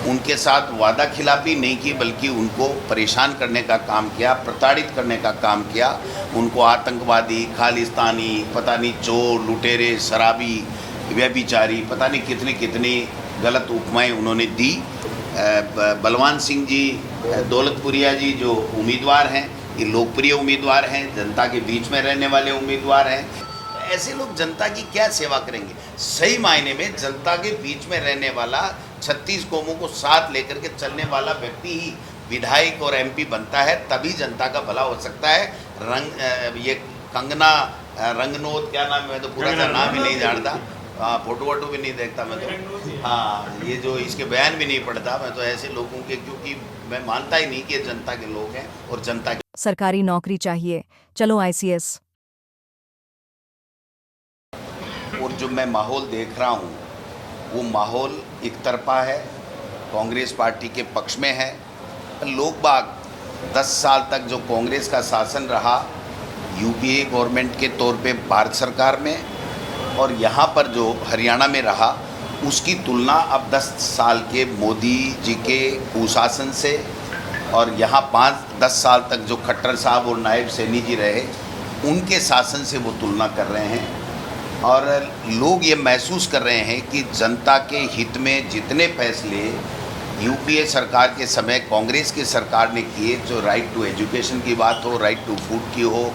उनके साथ वादा खिलाफी नहीं की, बल्कि उनको परेशान करने का काम किया, प्रताड़ित करने का काम किया। उनको आतंकवादी, खालिस्तानी, पता नहीं चोर, लुटेरे, शराबी, व्यभिचारी, पता नहीं कितनी कितनी गलत उपमाएं उन्होंने दी। बलवान सिंह जी, दौलतपुरिया जी जो उम्मीदवार हैं, ये लोकप्रिय उम्मीदवार हैं, जनता के बीच में रहने वाले उम्मीदवार हैं। ऐसे लोग जनता की क्या सेवा करेंगे? सही मायने में जनता के बीच में रहने वाला, 36 कौमों को साथ लेकर के चलने वाला व्यक्ति ही विधायक और एमपी बनता है, तभी जनता का भला हो सकता है। ये कंगना रंगनौत, क्या नाम है, मैं तो पूरा सा नाम ही नहीं जानता, फोटो वोटो भी नहीं देखता मैं तो, हाँ, ये जो इसके बयान भी नहीं पढ़ता मैं तो ऐसे लोगों के, क्योंकि मैं मानता ही नहीं कि ये जनता के लोग हैं और जनता सरकारी नौकरी चाहिए, चलो ICS। और जो मैं माहौल देख रहा हूँ वो माहौल एक तरफा है, कांग्रेस पार्टी के पक्ष में है। लोग बाग 10 साल तक जो कांग्रेस का शासन रहा यूपीए गवर्नमेंट के तौर पे भारत सरकार में, और यहाँ पर जो हरियाणा में रहा, उसकी तुलना अब 10 साल के मोदी जी के कुशासन से और यहाँ 5-10 साल तक जो खट्टर साहब और नायब सैनी जी रहे उनके शासन से वो तुलना कर रहे हैं। और लोग ये महसूस कर रहे हैं कि जनता के हित में जितने फैसले यूपीए सरकार के समय कांग्रेस की सरकार ने किए, जो राइट टू एजुकेशन की बात हो, राइट टू फूड की हो,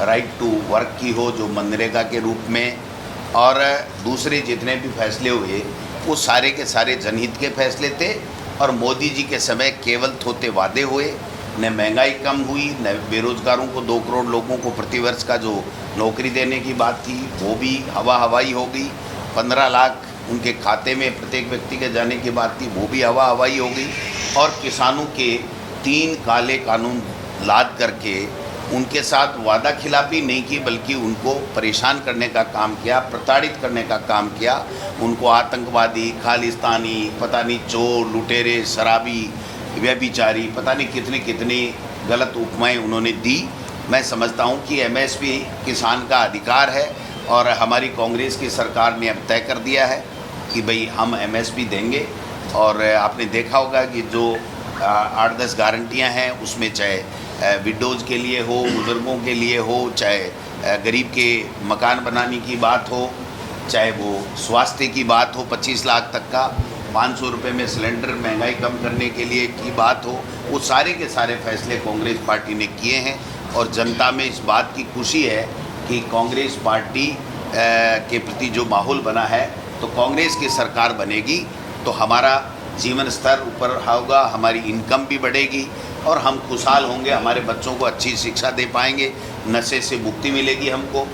राइट टू वर्क की हो, जो मनरेगा के रूप में, और दूसरे जितने भी फैसले हुए वो सारे के सारे जनहित के फैसले थे। और मोदी जी के समय केवल थोते वादे हुए, न महंगाई कम हुई, न बेरोज़गारों को 2 करोड़ लोगों को प्रतिवर्ष का जो नौकरी देने की बात थी वो भी हवाई हो गई। 15 लाख उनके खाते में प्रत्येक व्यक्ति के जाने की बात थी, वो भी हवाई हो गई। और किसानों के 3 काले कानून लाद करके उनके साथ वादा खिलाफी नहीं की, बल्कि उनको परेशान करने का काम किया, प्रताड़ित करने का काम किया। उनको आतंकवादी, खालिस्तानी, पता नहीं चोर, लुटेरे, शराबी, व्यभिचारी, पता नहीं कितनी कितनी गलत उपमाएं उन्होंने दी। मैं समझता हूं कि MSP किसान का अधिकार है, और हमारी कांग्रेस की सरकार ने अब तय कर दिया है कि भाई हम MSP देंगे। और आपने देखा होगा कि जो 8-10 गारंटियां हैं, उसमें चाहे विडोज़ के लिए हो, बुज़ुर्गों के लिए हो, चाहे गरीब के मकान बनाने की बात हो, चाहे वो स्वास्थ्य की बात हो 25 लाख तक का, 500 रुपये में सिलेंडर महंगाई कम करने के लिए की बात हो, वो सारे के सारे फैसले कांग्रेस पार्टी ने किए हैं। और जनता में इस बात की खुशी है कि कांग्रेस पार्टी के प्रति जो माहौल बना है, तो कांग्रेस की सरकार बनेगी तो हमारा जीवन स्तर ऊपर होगा, हमारी इनकम भी बढ़ेगी और हम खुशहाल होंगे, हमारे बच्चों को अच्छी शिक्षा दे पाएंगे, नशे से मुक्ति मिलेगी हमको।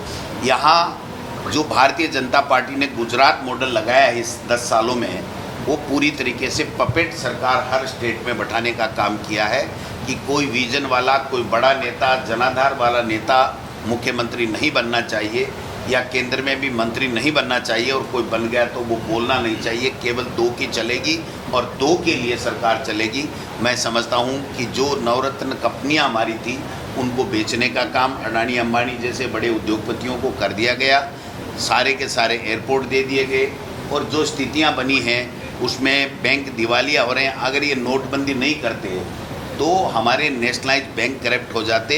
यहाँ जो भारतीय जनता पार्टी ने गुजरात मॉडल लगाया है इस 10 सालों में, वो पूरी तरीके से पपेट सरकार हर स्टेट में बैठाने का काम किया है कि कोई विजन वाला, कोई बड़ा नेता, जनाधार वाला नेता मुख्यमंत्री नहीं बनना चाहिए, या केंद्र में भी मंत्री नहीं बनना चाहिए, और कोई बन गया तो वो बोलना नहीं चाहिए। केवल 2 की चलेगी और 2 के लिए सरकार चलेगी। मैं समझता हूँ कि जो नवरत्न कंपनियाँ हमारी थी उनको बेचने का काम अडानी अंबानी जैसे बड़े उद्योगपतियों को कर दिया गया, सारे के सारे एयरपोर्ट दे दिए गए, और जो स्थितियाँ बनी हैं उसमें बैंक दिवालिया हो रहे हैं। अगर ये नोटबंदी नहीं करते तो हमारे नेशनलाइज बैंक करप्ट हो जाते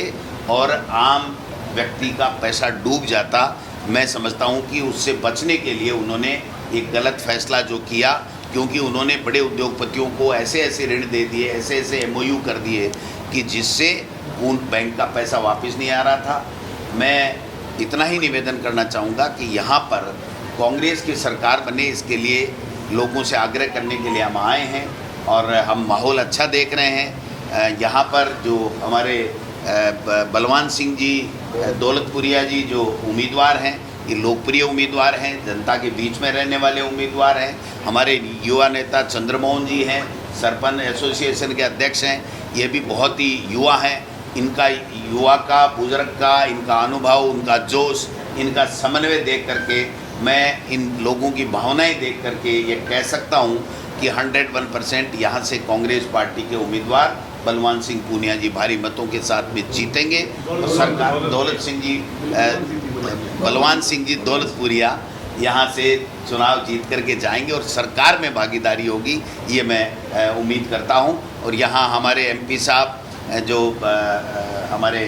और आम व्यक्ति का पैसा डूब जाता। मैं समझता हूं कि उससे बचने के लिए उन्होंने एक गलत फैसला जो किया, क्योंकि उन्होंने बड़े उद्योगपतियों को ऐसे ऐसे ऋण दे दिए, ऐसे ऐसे MOU कर दिए कि जिससे उन बैंक का पैसा वापस नहीं आ रहा था। मैं इतना ही निवेदन करना चाहूँगा कि यहाँ पर कांग्रेस की सरकार बने, इसके लिए लोगों से आग्रह करने के लिए हम आए हैं, और हम माहौल अच्छा देख रहे हैं। यहाँ पर जो हमारे बलवान सिंह जी, दौलतपुरिया जी जो उम्मीदवार हैं, ये लोकप्रिय उम्मीदवार हैं, जनता के बीच में रहने वाले उम्मीदवार हैं। हमारे युवा नेता चंद्रमोहन जी हैं, सरपंच एसोसिएशन के अध्यक्ष हैं, ये भी बहुत ही युवा हैं। इनका युवा का, बुजुर्ग का, इनका अनुभव, उनका जोश, इनका समन्वय देख करके, मैं इन लोगों की भावनाएं देख करके ये कह सकता हूँ कि 101% यहाँ से कांग्रेस पार्टी के उम्मीदवार बलवान सिंह पूनिया जी भारी मतों के साथ में जीतेंगे। और सरकार बलवान सिंह जी दौलतपुरिया यहाँ से चुनाव जीत करके जाएंगे और सरकार में भागीदारी होगी, ये मैं उम्मीद करता हूँ। और यहाँ हमारे एमपी साहब जो हमारे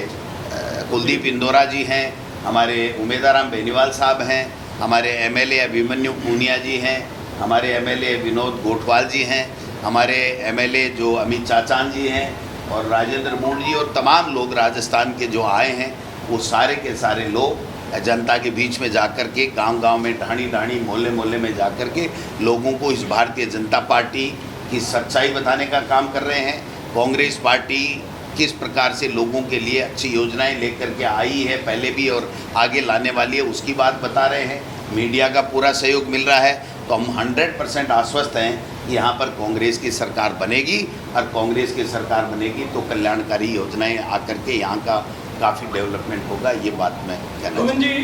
कुलदीप इंदौरा जी हैं, हमारे उमेदाराम बेनीवाल साहब हैं, हमारे एमएलए अभिमन्यु पूनिया जी हैं, हमारे एमएलए विनोद गोठवाल जी हैं, हमारे एमएलए जो अमित चाचान जी हैं और राजेंद्र मूड जी और तमाम लोग राजस्थान के जो आए हैं, वो सारे के सारे लोग जनता के बीच में जाकर के गांव-गांव में, ढाणी-ढाणी, मोहल्ले-मोहल्ले में जाकर के लोगों को इस भारतीय जनता पार्टी की सच्चाई बताने का काम कर रहे हैं। कांग्रेस पार्टी किस प्रकार से लोगों के लिए अच्छी योजनाएं लेकर के आई है पहले भी और आगे लाने वाली है, उसकी बात बता रहे हैं। मीडिया का पूरा सहयोग मिल रहा है, तो हम 100% आश्वस्त हैं कि यहाँ पर कांग्रेस की सरकार बनेगी और कांग्रेस की सरकार बनेगी तो कल्याणकारी योजनाएं आकर के यहाँ का काफ़ी डेवलपमेंट होगा। ये बात मैं कहना गोविंद जी,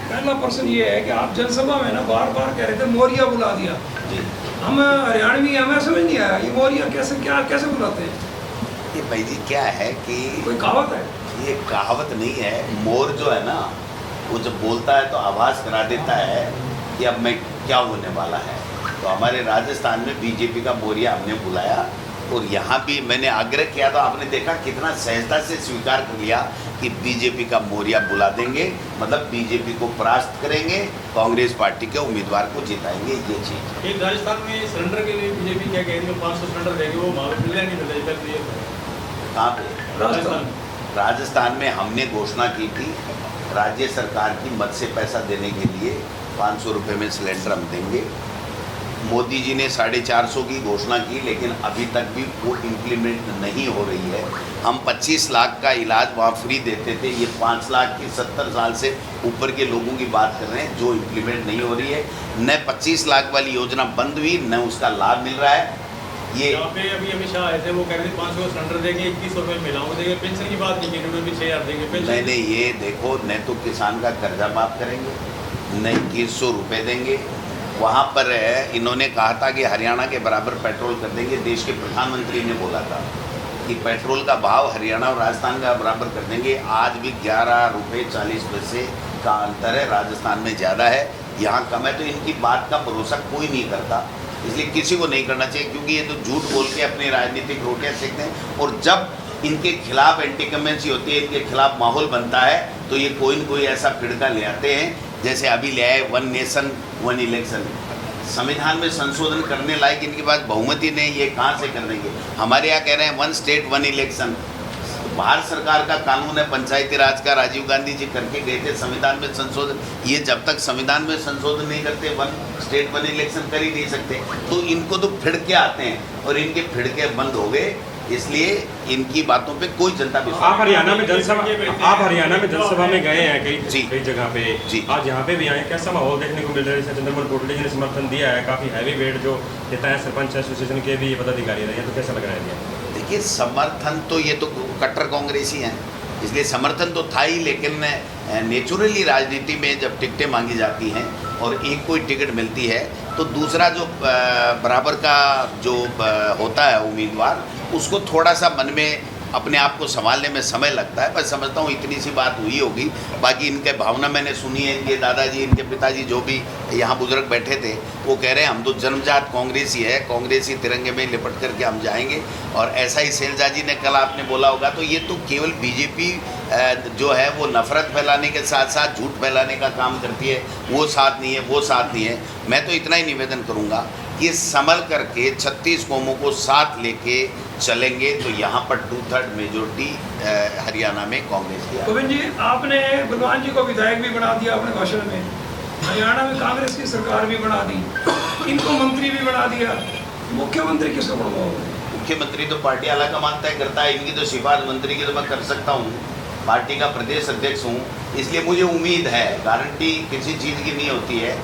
पहला प्रश्न ये है कि आप जनसभा में ना बार बार कह रहे थे मोरिया बुला दिया जी। हम हरियाणवी, हमें समझ नहीं आया ये मोरिया कैसे बुलाते हैं? ये भाई जी क्या है कि कोई कहावत है? ये कहावत नहीं है। मोर जो है ना, वो जब बोलता है तो आवाज़ करा देता है कि अब मैं क्या होने वाला है। तो हमारे राजस्थान में बीजेपी का मोरिया हमने बुलाया और यहाँ भी मैंने आग्रह किया, तो आपने देखा कितना सहजता से स्वीकार कर लिया कि बीजेपी का मोरिया बुला देंगे, मतलब बीजेपी को परास्त करेंगे, कांग्रेस पार्टी के उम्मीदवार को जिताएंगे। ये चीज़ एक राजस्थान में सिलेंडर के लिए बीजेपी क्या कह रही है, 500 सिलेंडर देंगे, वो वहाँ पे मिलने नहीं मिल रही है। कहाँ पे? राजस्थान। राजस्थान में हमने घोषणा की थी राज्य सरकार की मद से पैसा देने के लिए 500 रुपये में सिलेंडर हम देंगे। मोदी जी ने 450 की घोषणा की, लेकिन अभी तक भी वो इम्प्लीमेंट नहीं हो रही है। हम 25 लाख का इलाज वहाँ फ्री देते थे, ये 5 लाख की 70 साल से ऊपर के लोगों की बात कर रहे हैं, जो इम्प्लीमेंट नहीं हो रही है। न 25 लाख वाली योजना बंद हुई, न उसका लाभ मिल रहा है। ये यहाँ पे अभी अमित शाह आए थे, वो कह रहे थे 500 सिलेंडर देंगे, 2100 रुपये महिलाओं देंगे, पेंशन की बात नहीं की, उन्होंने भी 6000 देंगे पेंशन। नहीं, ये देखो, न तो किसान का कर्जा माफ करेंगे, न 2100 रुपये देंगे। वहाँ पर इन्होंने कहा था कि हरियाणा के बराबर पेट्रोल कर देंगे। देश के प्रधानमंत्री ने बोला था कि पेट्रोल का भाव हरियाणा और राजस्थान का बराबर कर देंगे। आज भी 11 रुपये 40 पैसे का अंतर है, राजस्थान में ज़्यादा है, यहाँ कम है। तो इनकी बात का भरोसा कोई नहीं करता, इसलिए किसी को नहीं करना चाहिए, क्योंकि ये तो झूठ बोल के अपनी राजनीतिक रोटियाँ सेकते हैं। और जब इनके खिलाफ एंटीकमेंसी होती है, इनके खिलाफ माहौल बनता है, तो ये कोई न कोई ऐसा फिड़का ले आते हैं। जैसे अभी ले आए 1 नेशन 1 इलेक्शन, संविधान में संशोधन करने लायक इनके पास बहुमति नहीं, ये कहाँ से कर देंगे? हमारे यहाँ कह रहे हैं 1 स्टेट 1 इलेक्शन। भारत सरकार का कानून है पंचायती राज का, राजीव गांधी जी करके गए थे संविधान में संशोधन। ये जब तक संविधान में संशोधन नहीं करते 1 स्टेट 1 इलेक्शन कर ही नहीं सकते। तो इनको तो फिड़के आते हैं और इनके फिड़के बंद हो गए, इसलिए इनकी बातों पे कोई जनता विश्वास। आप हरियाणा में जनसभा में गए हैं कई जगह पे जी। आज यहाँ पे भी आए, कैसा माहौल देखने को मिल रहा है? जैसे चंद्रमोहन कोटली जी ने समर्थन दिया है, काफ़ी हैवी वेट जो देता है, सरपंच एसोसिएशन के भी पदाधिकारी रहे हैं, तो कैसा लग रहा है? देखिए, समर्थन तो ये तो कट्टर कांग्रेसी हैं, इसलिए समर्थन तो था ही, लेकिन नेचुरली राजनीति में जब टिकटें मांगी जाती हैं और एक कोई टिकट मिलती है, तो दूसरा जो बराबर का जो होता है उम्मीदवार, उसको थोड़ा सा मन में अपने आप को संभालने में समय लगता है। मैं समझता हूँ इतनी सी बात हुई होगी। बाकी इनके भावना मैंने सुनी है, इनके दादाजी, इनके पिताजी जो भी यहाँ बुजुर्ग बैठे थे, वो कह रहे हैं हम तो जन्मजात कांग्रेसी है, कांग्रेसी तिरंगे में लिपट करके हम जाएंगे। और ऐसा ही शैलजा जी ने कल आपने बोला होगा। तो ये तो केवल बीजेपी जो है वो नफ़रत फैलाने के साथ साथ झूठ फैलाने का काम करती है। वो साथ नहीं है, वो साथ नहीं है। मैं तो इतना ही निवेदन करूँगा कि संभल करके 36 कौमों को साथ लेके चलेंगे तो यहाँ पर 2/3 मेजोरिटी हरियाणा में कांग्रेस की। गोविंद जी, आपने बलवान जी को विधायक भी बना दिया अपने भाषण में, हरियाणा में कांग्रेस की सरकार भी बना दी, इनको मंत्री भी बना दिया, मुख्यमंत्री किसको बनवाओगे? मुख्यमंत्री तो पार्टी अलग कमान तय करता है, इनकी तो सिफारिश मंत्री की तो मैं कर सकता हूँ, पार्टी का प्रदेश अध्यक्ष हूँ, इसलिए मुझे उम्मीद है। गारंटी किसी चीज़ की नहीं होती है,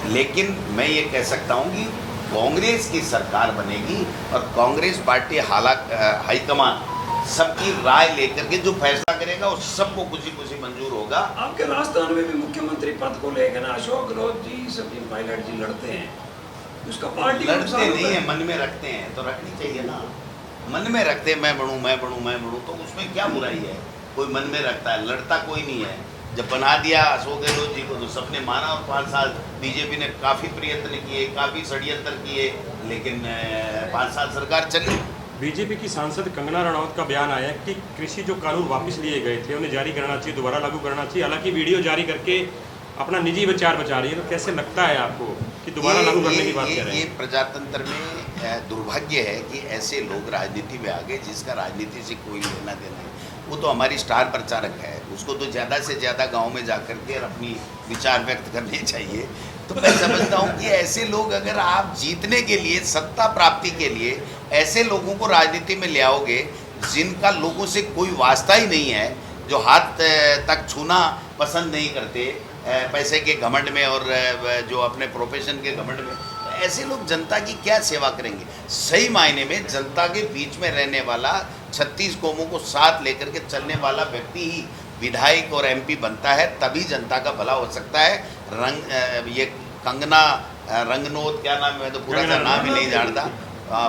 लेकिन मैं ये कह सकता हूँ कि कांग्रेस की सरकार बनेगी और कांग्रेस पार्टी हाईकमान सबकी राय लेकर के जो फैसला करेगा वो सबको खुशी खुशी मंजूर होगा। आपके राजस्थान में भी मुख्यमंत्री पद को लेकर ना अशोक गहलोत जी, सचिन पायलट जी लड़ते हैं, उसका पार्टी लड़ते नहीं है, मन में रखते हैं तो रखनी चाहिए ना। मन में रखते हैं मैं बनूं, मैं बनूं, मैं बनूं, तो उसमें क्या बुराई है? कोई मन में रखता है, लड़ता कोई नहीं है। जब बना दिया अशोक गहलोत जी को तो सबने माना, और 5 साल बीजेपी ने काफ़ी प्रयत्न किए, काफ़ी षड्यंत्र किए, लेकिन 5 साल सरकार चली। बीजेपी की सांसद कंगना रनौत का बयान आया कि कृषि जो कानून वापस लिए गए थे उन्हें जारी करना चाहिए, दोबारा लागू करना चाहिए। हालांकि वीडियो जारी करके अपना निजी विचार बचा रही है, तो कैसे लगता है आपको कि दोबारा लागू करने की बात कर रहे ये हैं? प्रजातंत्र में दुर्भाग्य है कि ऐसे लोग राजनीति में आ गए जिसका राजनीति से कोई लेना देना नहीं। वो तो हमारी स्टार प्रचारक है, उसको तो ज़्यादा से ज़्यादा गांव में जा करके अपनी विचार व्यक्त करने चाहिए। तो मैं समझता हूँ कि ऐसे लोग, अगर आप जीतने के लिए, सत्ता प्राप्ति के लिए ऐसे लोगों को राजनीति में ले आओगे जिनका लोगों से कोई वास्ता ही नहीं है, जो हाथ तक छूना पसंद नहीं करते पैसे के घमंड में और जो अपने प्रोफेशन के घमंड में, तो ऐसे लोग जनता की क्या सेवा करेंगे? सही मायने में जनता के बीच में रहने वाला, 36 कौमों को साथ लेकर के चलने वाला व्यक्ति ही विधायक और एमपी बनता है, तभी जनता का भला हो सकता है। ये कंगना रंगनौत, क्या नाम है, मैं तो पूरा सा नाम ही नहीं जानता,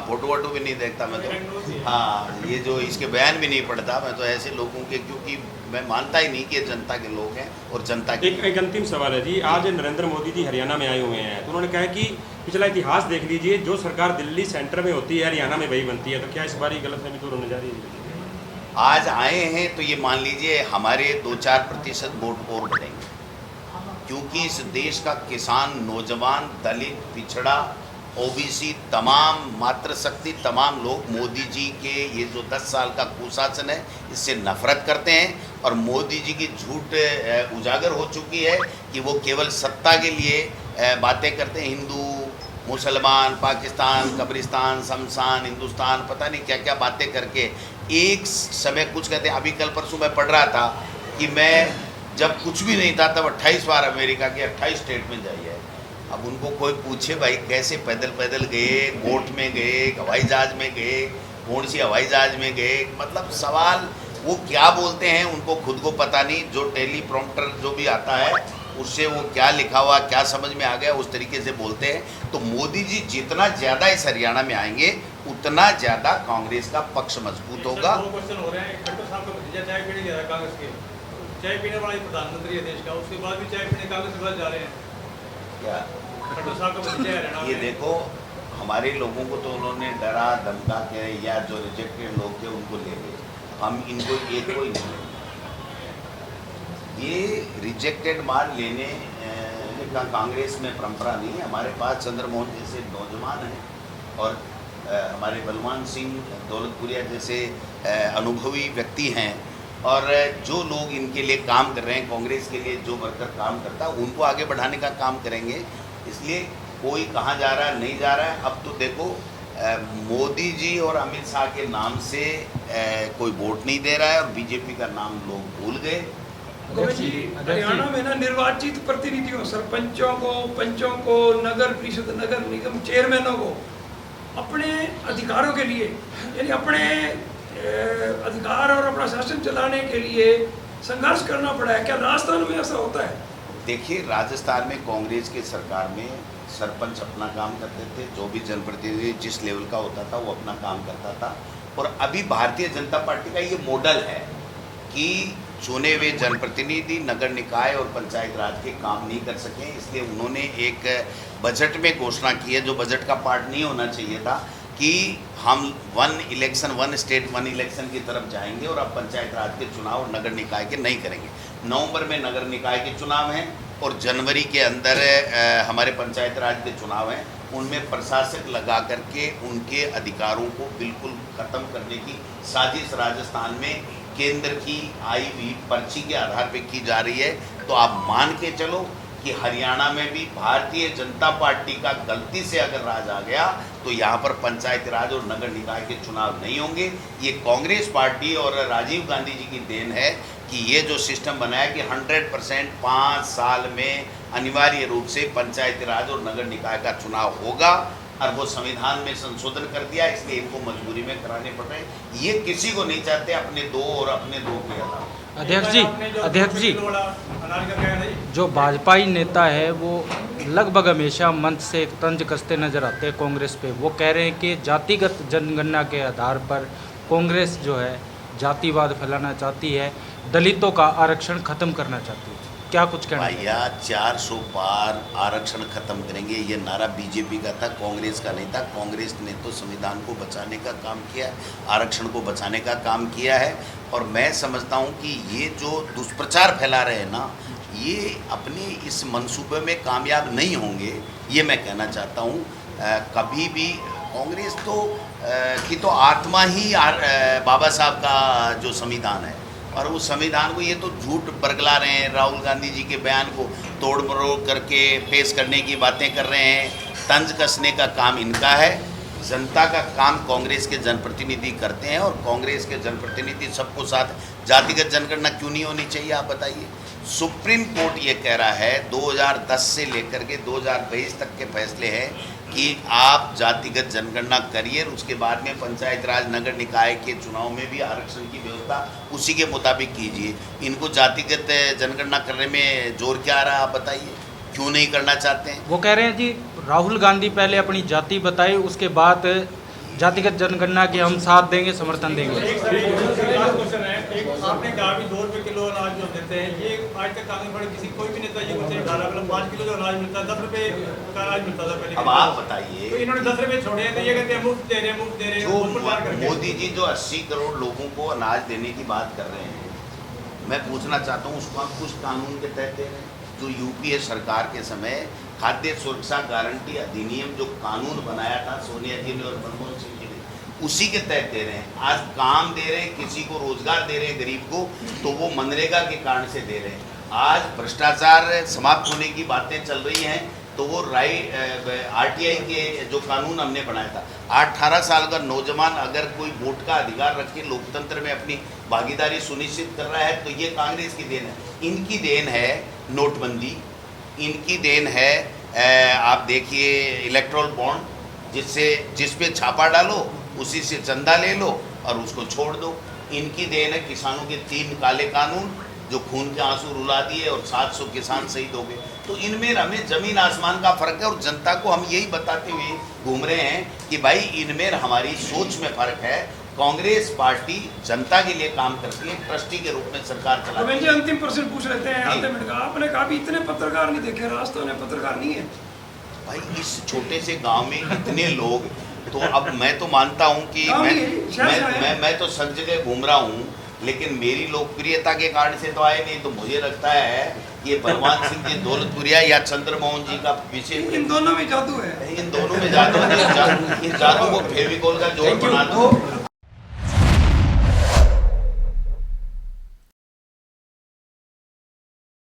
फोटो वोटो भी नहीं देखता मैं तो, हाँ, ये जो इसके बयान भी नहीं पढ़ता मैं तो ऐसे लोगों के, क्योंकि मैं मानता ही नहीं कि ये जनता के लोग हैं और जनता के। एक अंतिम सवाल है जी, आज नरेंद्र मोदी जी हरियाणा में आए हुए हैं, तो उन्होंने कहा है कि पिछला इतिहास देख लीजिए, जो सरकार दिल्ली सेंटर में होती है हरियाणा में वही बनती है, तो क्या इस बार ये गलतफहमी दूर होने जा रही है? आज आए हैं तो ये मान लीजिए हमारे 2-4% वोट और बढ़ेंगे, क्योंकि इस देश का किसान, नौजवान, दलित, पिछड़ा, ओबीसी, तमाम मातृशक्ति, तमाम लोग मोदी जी के ये जो 10 साल का कुशासन है इससे नफरत करते हैं, और मोदी जी की झूठ उजागर हो चुकी है कि वो केवल सत्ता के लिए बातें करते हैं। हिंदू, मुसलमान, पाकिस्तान, कब्रिस्तान, शमशान, हिंदुस्तान, पता नहीं क्या क्या बातें करके एक समय कुछ कहते हैं। अभी कल परसों मैं पढ़ रहा था कि मैं जब कुछ भी नहीं था तब 28 बार अमेरिका के 28 स्टेट में जाइए। अब उनको कोई पूछे भाई कैसे पैदल पैदल गए, बोट में गए, हवाई जहाज में गए, कौन सी हवाई जहाज में गए, मतलब सवाल वो क्या बोलते हैं उनको खुद को पता नहीं। जो टेलीप्रॉम्प्टर जो भी आता है उससे वो क्या लिखा हुआ, क्या समझ में आ गया, उस तरीके से बोलते हैं। तो मोदी जी जितना ज़्यादा इस हरियाणा में आएंगे उतना ज़्यादा कांग्रेस का पक्ष मजबूत होगा। दो क्वेश्चन हो रहे हैं। खट्टर साहब का भतीजा चाय पीने जा रहा है कांग्रेस के, चाय पीने वाला प्रधानमंत्री है देश का, उसके बाद भी चाय पीने कांग्रेस के पास जा रहे हैं क्या खट्टर साहब का भतीजा हरियाणा ये में। देखो देखो, हमारे लोगों को तो उन्होंने डरा धमका के, या जो रिजेक्टेड लोग थे उनको ले गए, हम इनको एक को ही नहीं लेंगे। ये रिजेक्टेड माल लेने का कांग्रेस में परंपरा नहीं है। हमारे पास चंद्रमोहन जैसे नौजवान हैं, और हमारे बलवान सिंह दौलतपुरिया जैसे अनुभवी व्यक्ति हैं, और जो लोग इनके लिए काम कर रहे हैं, कांग्रेस के लिए जो वर्कर काम करता है उनको आगे बढ़ाने का काम करेंगे। इसलिए कोई कहाँ जा रहा है, नहीं जा रहा है। अब तो देखो मोदी जी और अमित शाह के नाम से कोई वोट नहीं दे रहा है, और बीजेपी का नाम लोग भूल गए। गोविंद जी, हरियाणा में ना निर्वाचित प्रतिनिधियों, सरपंचों को, पंचों को, नगर परिषद, नगर निगम चेयरमैनों को अपने अधिकारों के लिए, यानी अपने अधिकार और अपना शासन चलाने के लिए संघर्ष करना पड़ा है। क्या राजस्थान में ऐसा होता है? देखिए, राजस्थान में कांग्रेस की सरकार में सरपंच अपना काम करते थे, जो भी जनप्रतिनिधि जिस लेवल का होता था वो अपना काम करता था। और अभी भारतीय जनता पार्टी का ये मॉडल है कि चुने हुए जनप्रतिनिधि नगर निकाय और पंचायत राज के काम नहीं कर सके, इसलिए उन्होंने एक बजट में घोषणा की है, जो बजट का पार्ट नहीं होना चाहिए था, कि हम 1 इलेक्शन 1 स्टेट 1 इलेक्शन की तरफ जाएंगे, और अब पंचायत राज के चुनाव और नगर निकाय के नहीं करेंगे। नवंबर में नगर निकाय के चुनाव हैं, और जनवरी के अंदर हमारे पंचायत राज के चुनाव हैं। उनमें प्रशासक लगा करके उनके अधिकारों को बिल्कुल ख़त्म करने की साजिश राजस्थान में केंद्र की आई हुई पर्ची के आधार पर की जा रही है। तो आप मान के चलो कि हरियाणा में भी भारतीय जनता पार्टी का गलती से अगर राज आ गया तो यहाँ पर पंचायत राज और नगर निकाय के चुनाव नहीं होंगे। ये कांग्रेस पार्टी और राजीव गांधी जी की देन है कि ये जो सिस्टम बनाया कि 100% 5 साल में अनिवार्य रूप से पंचायती राज और नगर निकाय का चुनाव होगा, और वो संविधान में संशोधन कर दिया, इसलिए इनको मजबूरी में कराने पड़ रहे हैं। ये किसी को नहीं चाहते अपने दो और अपने दो के अलावा। अध्यक्ष जी, जो भाजपाई नेता है वो लगभग हमेशा मंच से एक तंज कसते नजर आते हैं कांग्रेस पे। वो कह रहे हैं कि जातिगत जनगणना के आधार पर कांग्रेस जो है जातिवाद फैलाना चाहती है। दलितों का आरक्षण खत्म करना चाहती है। क्या कुछ कहना है? भैया 400 पार आरक्षण खत्म करेंगे, ये नारा बीजेपी का था, कांग्रेस का नहीं था। कांग्रेस ने तो संविधान को बचाने का काम किया, आरक्षण को बचाने का काम किया है। और मैं समझता हूँ कि ये जो दुष्प्रचार फैला रहे हैं ना, ये अपने इस मंसूबे में कामयाब नहीं होंगे, ये मैं कहना चाहता हूँ। कभी भी कांग्रेस की तो आत्मा ही बाबा साहब का जो संविधान है, और उस संविधान को ये तो झूठ बरगला रहे हैं। राहुल गांधी जी के बयान को तोड़ मरोड़ करके पेश करने की बातें कर रहे हैं। तंज कसने का काम इनका है, जनता का काम कांग्रेस के जनप्रतिनिधि करते हैं। और कांग्रेस के जनप्रतिनिधि सबको साथ, जातिगत जनगणना क्यों नहीं होनी चाहिए आप बताइए। सुप्रीम कोर्ट ये कह रहा है 2010 से लेकर के 2022 तक के फैसले हैं कि आप जातिगत जनगणना करिए, उसके बाद में पंचायत राज नगर निकाय के चुनाव में भी आरक्षण की व्यवस्था उसी के मुताबिक कीजिए। इनको जातिगत जनगणना करने में जोर क्या आ रहा है आप बताइए, क्यों नहीं करना चाहते हैं? वो कह रहे हैं जी राहुल गांधी पहले अपनी जाति बताई, उसके बाद जातिगत जनगणना के हम साथ देंगे, समर्थन देंगे। एक क्वेश्चन है, एक आपने कहा भी 2 रुपये किलो अनाज जो देते हैं, ये आज तक कांग्रेस पार्टी किसी कोई भी नेता ये मुझे 5 किलो जो अनाज मिलता है, 10 रुपये का अनाज मिलता था पहले। अब आप बताइए, तो इन्होंने 10 रुपये छोड़े हैं, तो ये कहते हैं मुफ्त दे रहे हैं, मुफ्त दे रहे हैं, जो मुफ्त प्रचार करके। मोदी जी जो 80 करोड़ लोगों को अनाज देने की बात कर रहे हैं, मैं पूछना चाहता हूँ उसको आप कुछ कानून के तहत दे रहे हैं? जो यूपीए सरकार के समय खाद्य सुरक्षा गारंटी अधिनियम जो कानून बनाया था सोनिया जी ने और मनमोहन सिंह जी ने, उसी के तहत दे रहे हैं। आज काम दे रहे हैं, किसी को रोजगार दे रहे हैं गरीब को, तो वो मनरेगा के कारण से दे रहे हैं। आज भ्रष्टाचार समाप्त होने की बातें चल रही हैं, तो वो आरटीआई के जो कानून हमने बनाया था, 18 साल का नौजवान अगर कोई वोट का अधिकार रख के लोकतंत्र में अपनी भागीदारी सुनिश्चित कर रहा है, तो ये कांग्रेस की देन है। इनकी देन है नोटबंदी, इनकी देन है आप देखिए इलेक्ट्रोल बॉन्ड, जिस पे छापा डालो उसी से चंदा ले लो और उसको छोड़ दो। इनकी देन है किसानों के 3 काले कानून जो खून के आंसू रुला दिए और 700 किसान शहीद हो गए। तो इनमें हमें जमीन आसमान का फर्क है, और जनता को हम यही बताते हुए घूम रहे हैं कि भाई इनमें हमारी सोच में फर्क है। कांग्रेस पार्टी जनता के लिए काम करती है, ट्रस्टी के रूप में सरकार चलाती है। जी अंतिम प्रश्न पूछ लेते हैं आधे मिनट का। आपने कहा भी इतने पत्रकार नहीं देखे, रास्तों में पत्रकार नहीं है। भाई इस छोटे से गांव में इतने लोग, तो अब मैं तो मानता हूं कि मैं तो सब जगह घूम रहा हूं, लेकिन मेरी लोकप्रियता के कारण से तो आए नहीं। तो मुझे लगता है ये भगवान सिंह जी दौलतपुरिया या चंद्रमोहन जी का विशेष, इन दोनों में जादू है। इन दोनों में जादू है। इस जादू को फेविकोल का जोर बना दो।